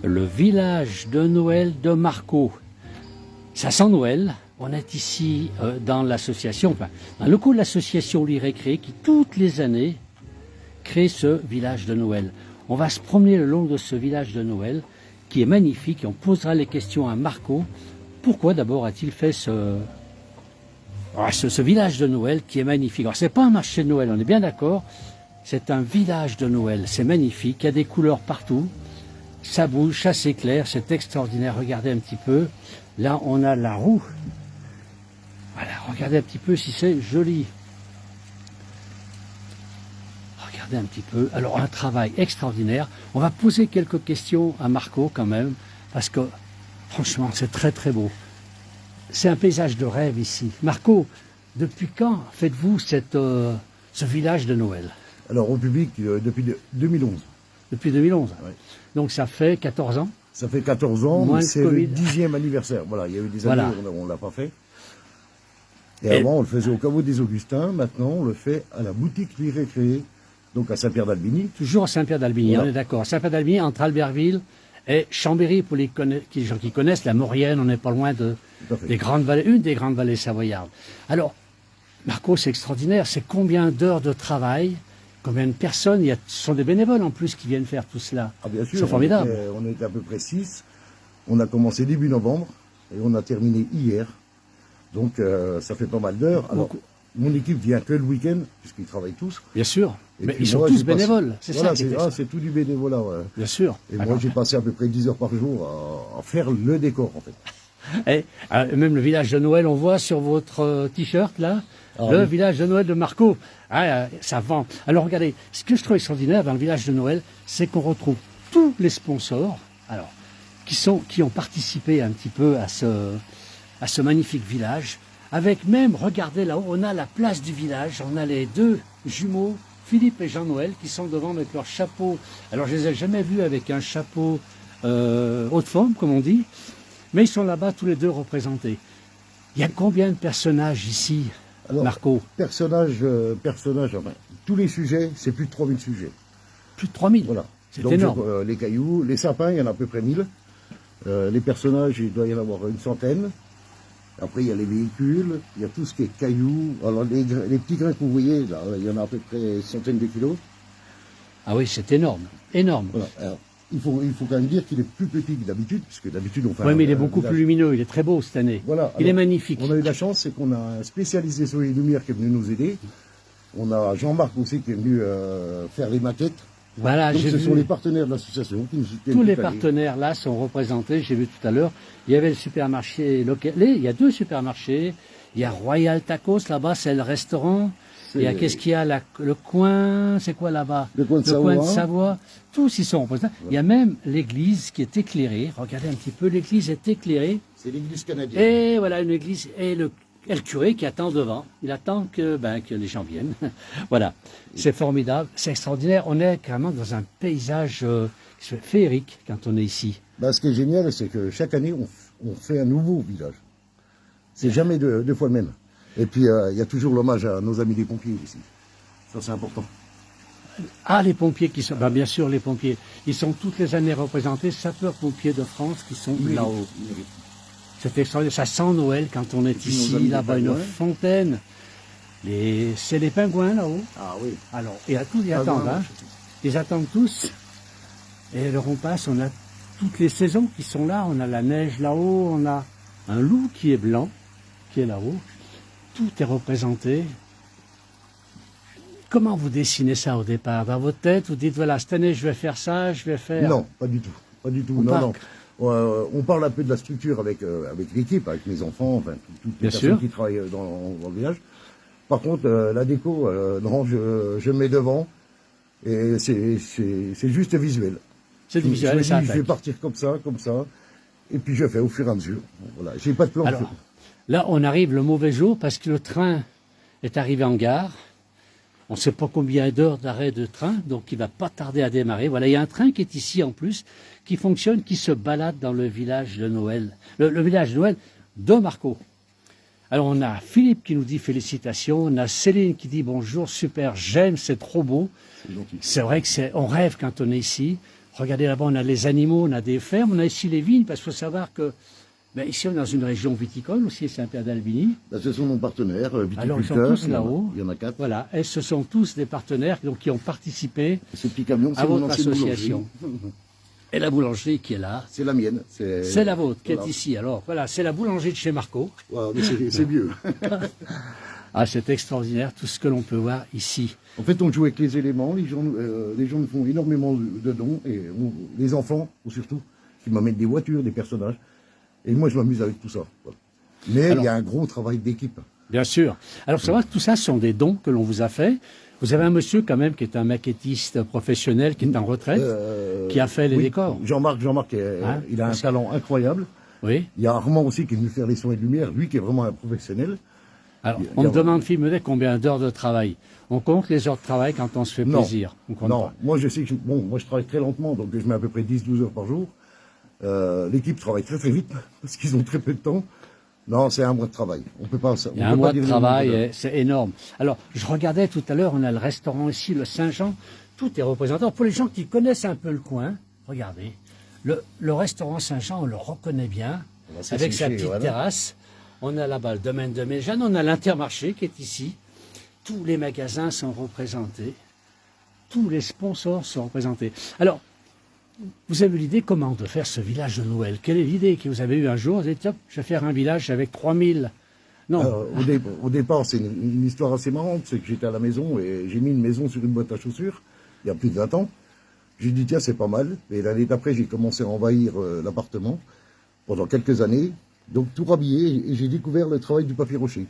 le village de Noël de Marcot. Ça sent Noël. On est ici dans l'association, enfin, dans le coup de l'association Lire et Créer qui, toutes les années, crée ce village de Noël. On va se promener le long de ce village de Noël qui est magnifique et on posera les questions à Marcot. Pourquoi d'abord a-t-il fait ce village de Noël qui est magnifique? Alors c'est pas un marché de Noël, on est bien d'accord, c'est un village de Noël, c'est magnifique, il y a des couleurs partout, ça bouge, ça s'éclaire, c'est extraordinaire, regardez un petit peu, là on a la roue, voilà, regardez un petit peu si c'est joli. Regardez un petit peu, alors un travail extraordinaire, on va poser quelques questions à Marcot quand même, parce que franchement c'est très très beau. C'est un paysage de rêve ici. Marcot, depuis quand faites-vous ce village de Noël? Alors au public, depuis 2011. Depuis 2011. Ouais. Donc ça fait 14 ans. Ça fait 14 ans, Moins mais le c'est Covid. le 10e anniversaire. Voilà, il y a eu des Voilà. années où on ne l'a pas fait. Et avant, on le faisait au caveau des Augustins. Maintenant, on le fait à la boutique Lire et Créer, donc à Saint-Pierre-d'Albigny. Toujours à Saint-Pierre-d'Albigny, Voilà. on est d'accord. Saint-Pierre-d'Albigny, entre Albertville et Chambéry, pour les gens qui connaissent, la Maurienne, on n'est pas loin Tout à fait. des grandes vallées, une des grandes vallées savoyardes. Alors, Marcot, c'est extraordinaire. C'est combien d'heures de travail? Combien de personnes? Ce sont des bénévoles en plus qui viennent faire tout cela. Ah, bien sûr, C'est formidable. on était à peu près 6. On a commencé début novembre et on a terminé hier. Donc ça fait pas mal d'heures. Alors, mon équipe vient que le week-end, puisqu'ils travaillent tous. Bien sûr. Et Mais puis ils sont moi, tous j'ai passé- bénévoles. C'est Voilà, ça qui est c'est tout du bénévolat. Ouais. Bien sûr. Et moi, Alors, j'ai passé à peu près 10 heures par jour à faire le décor, en fait. même le village de Noël, on voit sur votre t-shirt là, Ah, le oui. village de Noël de Marcot. Ça vend. Alors regardez, ce que je trouve extraordinaire dans le village de Noël, c'est qu'on retrouve tous les sponsors, alors qui ont participé un petit peu à ce magnifique village. Avec même, regardez là-haut, on a la place du village, on a les deux jumeaux, Philippe et Jean-Noël, qui sont devant avec leur chapeau. Alors je les ai jamais vus avec un chapeau haute forme, comme on dit. Mais ils sont là-bas tous les deux représentés. Il y a combien de personnages ici, Alors, Marcot? Personnages, enfin, tous les sujets, c'est plus de 3000 sujets. Plus de 3000. Voilà. C'est Donc, énorme. les cailloux, les sapins, il y en a à peu près 1000. Les personnages, il doit y en avoir une centaine. Après, il y a les véhicules, il y a tout ce qui est cailloux. Alors, les petits grains que vous voyez, là, il y en a à peu près une centaine de kilos. Ah oui, c'est énorme. Énorme. Voilà. Alors, il faut quand même dire qu'il est plus petit que d'habitude, puisque d'habitude, on fait Oui, mais il est un beaucoup village. plus lumineux. Il est très beau cette année. Voilà. Il Alors, est magnifique. On a eu de la chance, c'est qu'on a un spécialisé sur les lumières qui est venu nous aider. On a Jean-Marc aussi qui est venu faire les maquettes. Voilà, Donc j'ai ce vu. sont les partenaires de l'association qui nous soutiennent. Tous les toute l'année. partenaires là sont représentés. J'ai vu tout à l'heure. Il y avait le supermarché local. Il y a deux supermarchés. Il y a Royal Tacos là-bas, c'est le restaurant. Il y a qu'est-ce qu'il y a là, le coin, c'est quoi là-bas? Le coin de Savoie. Tous y sont représentés. Il y a même l'église qui est éclairée. Regardez un petit peu, l'église est éclairée. C'est l'église canadienne. Et voilà une église et le curé qui attend devant. Il attend que les gens viennent. Voilà, c'est formidable, c'est extraordinaire. On est carrément dans un paysage qui se fait féerique quand on est ici. Ben, ce qui est génial, c'est que chaque année, on fait un nouveau village. C'est jamais deux fois le même. Et puis, il y a toujours l'hommage à nos amis les pompiers ici. Ça, c'est important. Ah, les pompiers qui sont, bien sûr, les pompiers. Ils sont toutes les années représentés, sapeurs-pompiers de France qui sont là-haut. C'est extraordinaire. Ça sent Noël quand on est puis nos ici, amis là-bas, les une pingouins. fontaine. C'est les pingouins là-haut. Ah oui. Alors, et à tous, ils attendent, hein. Ils attendent tous. Et alors on passe, on a toutes les saisons qui sont là. On a la neige là-haut, on a un loup qui est blanc, qui est là-haut. Tout est représenté. Comment vous dessinez ça au départ? Dans votre tête, vous dites, voilà, cette année je vais faire ça, je vais faire... Non, pas du tout. Pas du tout. On Non, part. non. On parle un peu de la structure avec l'équipe, avec mes enfants, enfin, toutes les Bien personnes sûr. qui travaillent dans le village. Par contre, la déco, non, je mets devant. Et c'est juste visuel. C'est Je me visuel, dis, ça je vais attaque. partir comme ça. Et puis je fais au fur et à mesure. Voilà. J'ai pas de plan. Alors, là, on arrive le mauvais jour parce que le train est arrivé en gare. On ne sait pas combien d'heures d'arrêt de train, donc il va pas tarder à démarrer. Voilà, il y a un train qui est ici en plus, qui fonctionne, qui se balade dans le village de Noël, le village de Noël de Marcot. Alors on a Philippe qui nous dit félicitations, on a Céline qui dit bonjour, super, j'aime, c'est trop beau. C'est gentil. C'est vrai que on rêve quand on est ici. Regardez là-bas, on a les animaux, on a des fermes, on a ici les vignes, parce qu'il faut savoir que ici on est dans une région viticole aussi, Saint-Pierre d'Albigny. Ce sont nos partenaires, viticulteurs. Alors ils sont tous là-haut. Il y en a 4. Voilà, et ce sont tous des partenaires donc, qui ont participé Ce petit camion, à votre association. Et la boulangerie qui est là. C'est la mienne. C'est la vôtre qui est ici. Alors voilà, c'est la boulangerie de chez Marco. Voilà, c'est mieux. Ah, c'est extraordinaire tout ce que l'on peut voir ici. En fait, on joue avec les éléments. Les gens nous font énormément de dons. Et les enfants, surtout, qui m'amènent des voitures, des personnages. Et moi, je m'amuse avec tout ça. Voilà. Mais il y a un gros travail d'équipe. Bien sûr. Alors, savoir que tout ça sont des dons que l'on vous a fait. Vous avez un monsieur quand même qui est un maquettiste professionnel, qui est en retraite, qui a fait les décors. Jean-Marc, il a un talent incroyable. Oui. Il y a Armand aussi qui est venu faire les sons et lumières, lui qui est vraiment un professionnel. Alors, on me demande, Philippe Medet, combien d'heures de travail. On compte les heures de travail quand on se fait plaisir. On compte pas. Moi je sais que moi je travaille très lentement, donc je mets à peu près 10-12 heures par jour. L'équipe travaille très très vite, parce qu'ils ont très peu de temps. Non, c'est un mois de travail. On peut pas. Il y a un mois de travail, c'est énorme. Alors, je regardais tout à l'heure, on a le restaurant ici, le Saint-Jean. Tout est représenté. Pour les gens qui connaissent un peu le coin, regardez, le restaurant Saint-Jean, on le reconnaît bien, avec sa petite terrasse. On a là-bas le domaine de Méjeanne, on a l'Intermarché qui est ici. Tous les magasins sont représentés. Tous les sponsors sont représentés. Alors, vous avez l'idée comment de faire ce village de Noël? Quelle est l'idée que vous avez eue un jour? Vous avez dit, tiens, je vais faire un village avec 3000. Non. Alors, au départ, c'est une histoire assez marrante. C'est que j'étais à la maison et j'ai mis une maison sur une boîte à chaussures, il y a plus de 20 ans. J'ai dit, tiens, c'est pas mal. Et l'année d'après, j'ai commencé à envahir l'appartement pendant quelques années. Donc, tout rhabillé, et j'ai découvert le travail du papier rocher.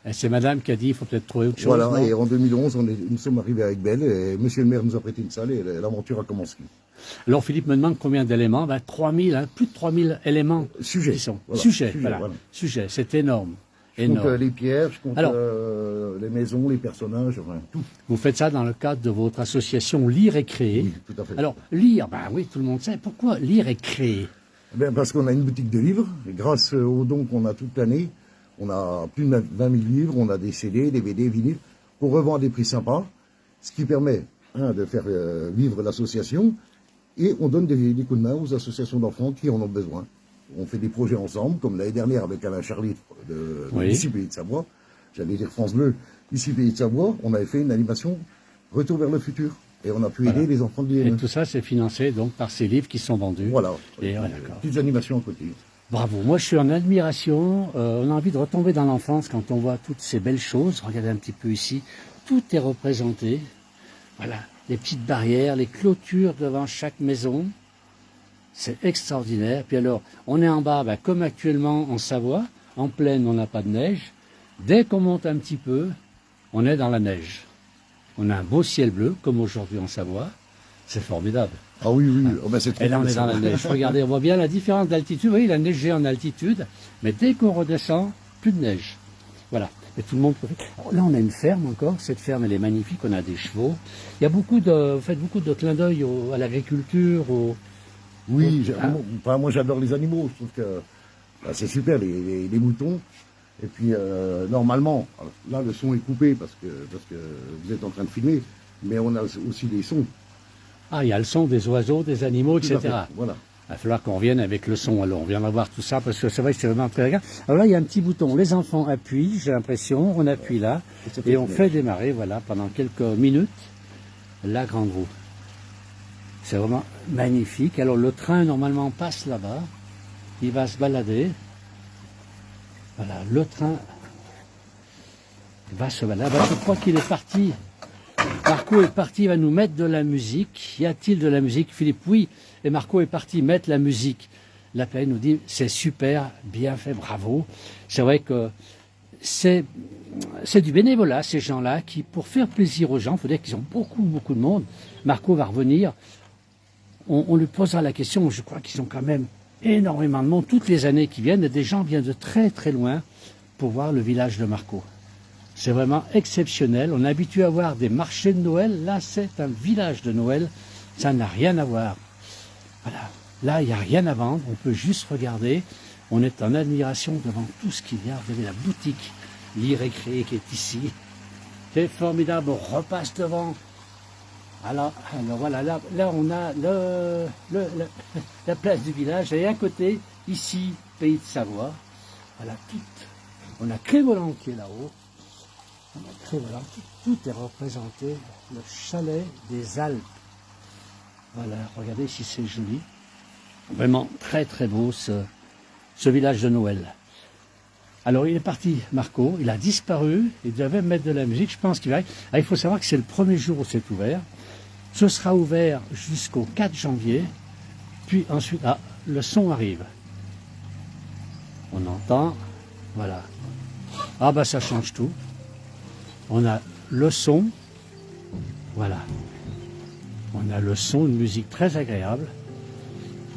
Et c'est madame qui a dit, il faut peut-être trouver autre chose. Voilà, non et en 2011, nous sommes arrivés avec Belle, et monsieur le maire nous a prêté une salle, et l'aventure a commencé. Alors, Philippe me demande combien d'éléments. 3000, plus de 3000 éléments. Sujets. Voilà. Sujet, c'est énorme. Je compte les pierres, je compte les maisons, les personnages, enfin, tout. Vous faites ça dans le cadre de votre association Lire et Créer. Oui, tout à fait. Alors, lire, oui, tout le monde sait. Pourquoi lire et créer? Parce qu'on a une boutique de livres, et grâce aux dons qu'on a toute l'année, on a plus de 20 000 livres, on a des CD, DVD, vinyles, qu'on revend à des prix sympas, ce qui permet, de faire vivre l'association, et on donne des coups de main aux associations d'enfants qui en ont besoin. On fait des projets ensemble, comme l'année dernière avec Alain Charlie d'ici Pays de Savoie, j'allais dire France Bleu, ici Pays de Savoie, on avait fait une animation Retour vers le futur. Et on a pu aider les enfants de l'IME. Et tout ça, c'est financé donc par ces livres qui sont vendus. Voilà. Et d'accord. Petites animations à côté. Bravo. Moi, je suis en admiration. On a envie de retomber dans l'enfance quand on voit toutes ces belles choses. Regardez un petit peu ici. Tout est représenté. Voilà. Les petites barrières, les clôtures devant chaque maison. C'est extraordinaire. Puis alors, on est en bas, comme actuellement en Savoie. En plaine, on n'a pas de neige. Dès qu'on monte un petit peu, on est dans la neige. On a un beau ciel bleu, comme aujourd'hui en Savoie. C'est formidable. Ah oui, oui. C'est trop. Et là, on est dans la neige. Regardez, on voit bien la différence d'altitude. Vous voyez, il a neigé en altitude. Mais dès qu'on redescend, plus de neige. Voilà. Et tout le monde profite. Alors là, on a une ferme encore. Cette ferme, elle est magnifique. On a des chevaux. Il y a vous faites beaucoup de clins d'œil à l'agriculture. Oui, moi j'adore les animaux. Je trouve que c'est super, les moutons. Et puis, normalement, là, le son est coupé parce que vous êtes en train de filmer, mais on a aussi des sons. Ah, il y a le son des oiseaux, des animaux, etc. Voilà. Il va falloir qu'on revienne avec le son. Alors, on viendra voir tout ça parce que c'est vrai que c'est vraiment très agréable. Alors là, il y a un petit bouton. Les enfants appuient, j'ai l'impression. On appuie là et on fait démarrer, voilà, pendant quelques minutes, la grande roue. C'est vraiment magnifique. Alors, le train, normalement, passe là-bas. Il va se balader. Voilà, le train va se balader. Je crois qu'il est parti. Marco est parti, il va nous mettre de la musique. Y a-t-il de la musique, Philippe? Oui. Et Marco est parti mettre la musique. La PAE nous dit, c'est super, bien fait, bravo. C'est vrai que c'est du bénévolat, ces gens-là, qui, pour faire plaisir aux gens, il faut dire qu'ils ont beaucoup, beaucoup de monde. Marco va revenir. On lui posera la question, je crois qu'ils ont quand même énormément de monde, toutes les années qui viennent, et des gens viennent de très très loin pour voir le village de Marco. C'est vraiment exceptionnel. On est habitué à voir des marchés de Noël. Là, c'est un village de Noël. Ça n'a rien à voir. Voilà. Là, il n'y a rien à vendre. On peut juste regarder. On est en admiration devant tout ce qu'il y a. Vous avez la boutique Lire et Créer qui est ici. C'est formidable. On repasse devant. Alors voilà, là on a la place du village et à côté, ici, Pays de Savoie. Voilà, on a Crévoland qui est là-haut. On a Crévoland, tout est représenté. Le chalet des Alpes. Voilà, regardez si c'est joli. Vraiment très très beau ce village de Noël. Alors il est parti, Marco, il a disparu, il devait mettre de la musique, je pense qu'il va. Ah, il faut savoir que c'est le premier jour où c'est ouvert. Ce sera ouvert jusqu'au 4 janvier, puis ensuite, le son arrive. On entend, voilà. Ah bah ça change tout. On a le son, voilà. On a le son, une musique très agréable.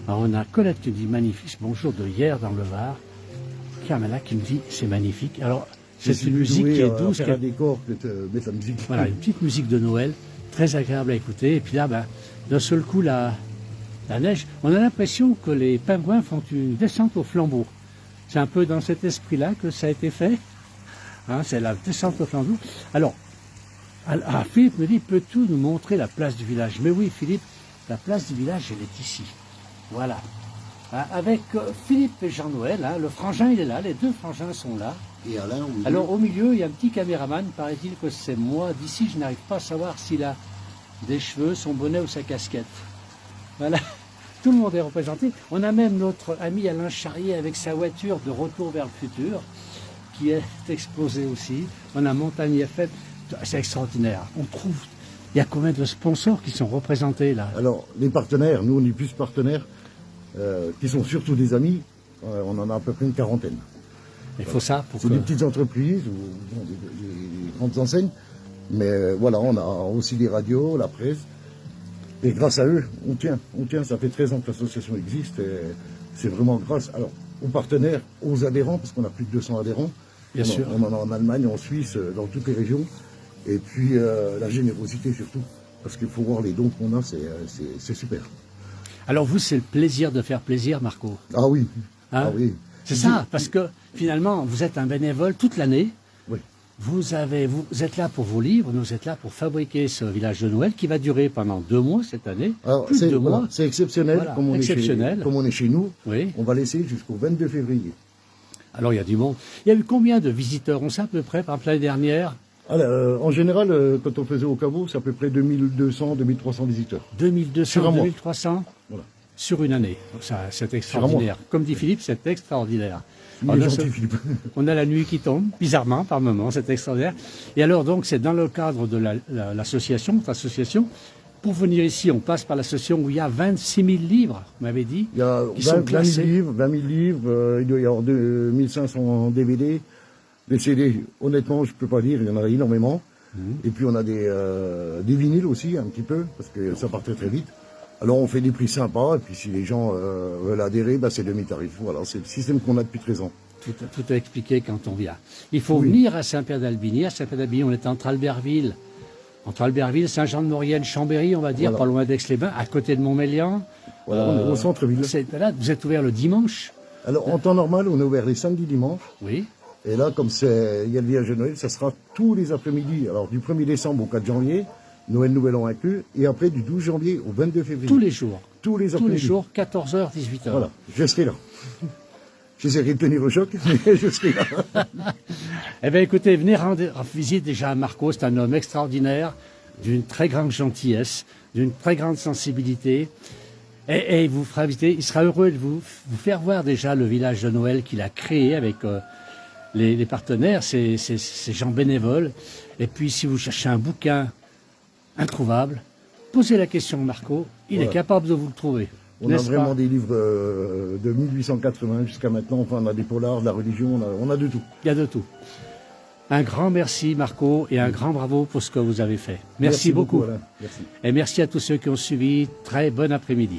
Alors on a Colette qui dit magnifique, bonjour de hier dans le Var. Carmela qui me dit c'est magnifique. Alors c'est une musique qui est douce. Faire un décor que te mettre la musique. Voilà, une petite musique de Noël, très agréable à écouter. Et puis là, d'un seul coup, la neige, on a l'impression que les pingouins font une descente au flambeau. C'est un peu dans cet esprit-là que ça a été fait. Hein, c'est la descente au flambeau. Alors, Philippe me dit, peux-tu nous montrer la place du village? Mais oui, Philippe, la place du village, elle est ici. Voilà. Avec Philippe et Jean-Noël, le frangin il est là, les deux frangins sont là. Et Alain, oui. Alors au milieu, il y a un petit caméraman, paraît-il que c'est moi. D'ici, je n'arrive pas à savoir s'il a des cheveux, son bonnet ou sa casquette. Voilà, tout le monde est représenté. On a même notre ami Alain Charrier avec sa voiture de retour vers le futur, qui est exposée aussi. On a Montagne FM, c'est extraordinaire. On trouve, il y a combien de sponsors qui sont représentés là? Alors, les partenaires, nous on est plus partenaires, qui sont surtout des amis, on en a à peu près une quarantaine. Il faut ça pour C'est des petites entreprises ou des grandes enseignes, mais voilà, on a aussi des radios, la presse, et grâce à eux, on tient, ça fait 13 ans que l'association existe, et c'est vraiment grâce aux partenaires, aux adhérents, parce qu'on a plus de 200 adhérents. Bien sûr. On en a en Allemagne, en Suisse, dans toutes les régions, et puis la générosité surtout, parce qu'il faut voir les dons qu'on a, c'est super. Alors vous, c'est le plaisir de faire plaisir, Marco. Ah oui, hein? Ah oui. C'est ça, parce que finalement, vous êtes un bénévole toute l'année. Oui. Vous êtes là pour vos livres, nous êtes là pour fabriquer ce village de Noël qui va durer pendant 2 mois cette année. Alors, plus de 2 mois. C'est exceptionnel, Voilà, comme on est chez nous. Oui. On va laisser jusqu'au 22 février. Alors il y a du monde. Il y a eu combien de visiteurs? On sait à peu près, par exemple l'année dernière? Alors, en général, quand on faisait au caveau, c'est à peu près 2200, 2300 visiteurs. 2200, 2300 voilà. Sur une année. Donc ça, c'est extraordinaire. Comme dit Philippe, c'est extraordinaire. Il est gentil, Philippe. On a la nuit qui tombe, bizarrement, par moment, c'est extraordinaire. Et alors, donc, c'est dans le cadre de l'association, votre association. Pour venir ici, on passe par l'association où il y a 26 000 livres, vous m'avez dit. Il y a 20 000 livres, il doit y avoir 2500 DVD, des CD. Honnêtement, je peux pas dire, il y en a énormément. Et puis, on a des vinyles aussi, un petit peu, parce que ça partait très vite. Alors, on fait des prix sympas, et puis si les gens veulent adhérer, c'est demi-tarif. Voilà, c'est le système qu'on a depuis 13 ans. Tout est expliqué quand on vient. Il faut venir à Saint-Pierre-d'Albigny. À Saint-Pierre-d'Albigny, on est entre Albertville, Saint-Jean-de-Maurienne, Chambéry, on va dire, pas loin d'Aix-les-Bains, à côté de Montmélian. Voilà, on est au centre-ville. Là, vous êtes ouvert le dimanche? Alors, en temps normal, on est ouvert les samedis, dimanches. Oui. Et là, comme il y a le village de Noël, ça sera tous les après-midi. Alors, du 1er décembre au 4 janvier, Noël Nouvel An inclus, et après du 12 janvier au 22 février. Tous les jours. Tous les après-midi. Tous les jours, 14h, 18h. Voilà, je serai là. J'essaierai de tenir au choc, mais je serai là. Eh bien, écoutez, venez rendre visite déjà à Marco, c'est un homme extraordinaire, d'une très grande gentillesse, d'une très grande sensibilité. Et il vous fera visiter, il sera heureux de vous faire voir déjà le village de Noël qu'il a créé avec les partenaires, ces gens bénévoles. Et puis, si vous cherchez un bouquin introuvable, posez la question à Marco, il est capable de vous le trouver. On a vraiment des livres de 1880 jusqu'à maintenant, enfin on a des polars, de la religion, on a de tout. Il y a de tout. Un grand merci Marco et un grand bravo pour ce que vous avez fait. Merci beaucoup. Alain. Merci. Et merci à tous ceux qui ont suivi. Très bon après-midi.